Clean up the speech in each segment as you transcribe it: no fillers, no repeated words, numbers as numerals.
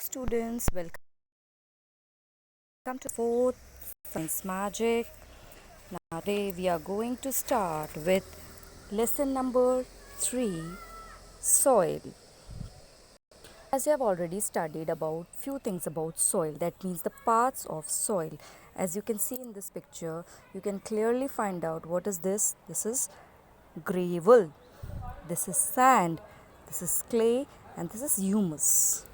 Students, welcome to fourth science magic. Now today we are going to start with lesson number 3, soil. As you have already studied about few things about soil, that means the parts of soil. As you can see in this picture, you can clearly find out what is this. This is gravel, this is sand, this is clay, and this is humus.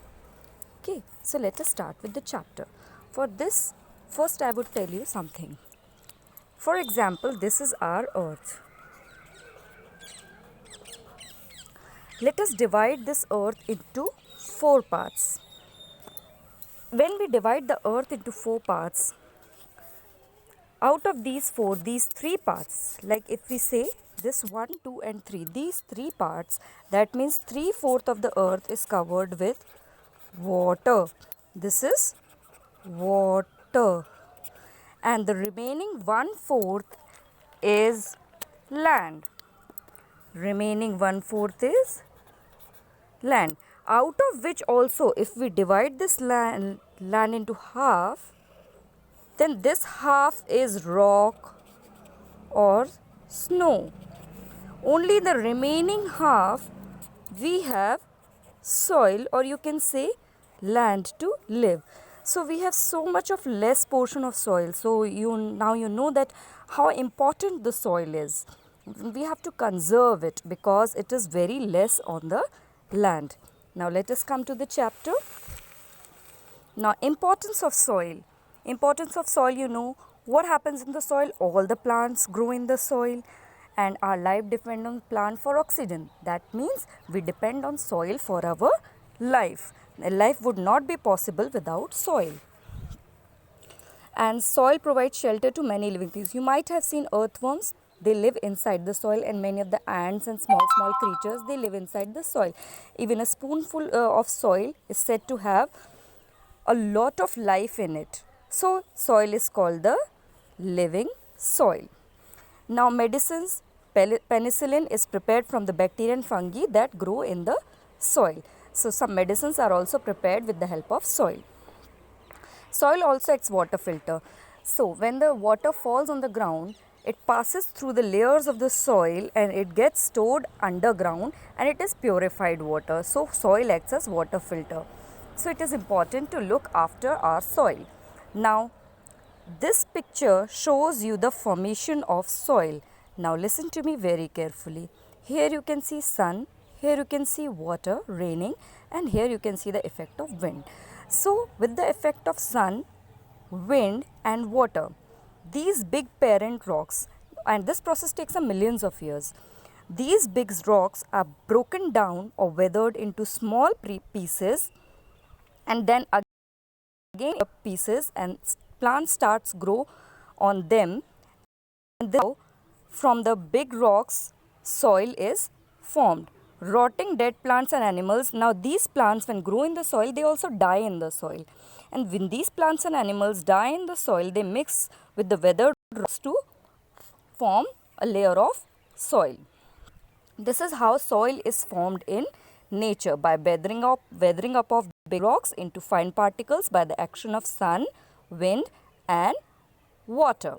Okay, so let us start with the chapter. For this, first I would tell you something. For example, this is our earth. Let us divide this earth into 4 parts. When we divide the earth into 4 parts, out of these 4, these 3 parts, like if we say this 1, 2 and 3, these 3 parts, that means 3/4 of the earth is covered with water. This is water. And the remaining 1/4 is land. Remaining 1/4 is land. Out of which also, if we divide this land into half, then this half is rock or snow. Only the remaining half we have soil, or you can say land to live. So we have so much of less portion of soil. So now you know that how important the soil is. We have to conserve it because it is very less on the land. Now let us come to the chapter. Now importance of soil. Importance of soil, you know what happens in the soil. All the plants grow in the soil, and our life depends on plant for oxygen. That means we depend on soil for our life. Life would not be possible without soil. And soil provides shelter to many living things. You might have seen earthworms. They live inside the soil, and many of the ants and small creatures, they live inside the soil. Even a spoonful of soil is said to have a lot of life in it. So soil is called the living soil. Now medicines, penicillin is prepared from the bacteria and fungi that grow in the soil. So some medicines are also prepared with the help of soil. Soil also acts water filter. So when the water falls on the ground, it passes through the layers of the soil and it gets stored underground, and it is purified water. So soil acts as water filter. So it is important to look after our soil. Now this picture shows you the formation of soil. Now listen to me very carefully. Here you can see sun, here you can see water raining, and here you can see the effect of wind. So with the effect of sun, wind and water, these big parent rocks, and this process takes a millions of years. These big rocks are broken down or weathered into small pieces, and then again pieces, and plant starts grow on them. And then from the big rocks, soil is formed. Rotting dead plants and animals. Now these plants, when grow in the soil, they also die in the soil. And when these plants and animals die in the soil, they mix with the weathered rocks to form a layer of soil. This is how soil is formed in nature, by weathering up of big rocks into fine particles by the action of sun, wind and water.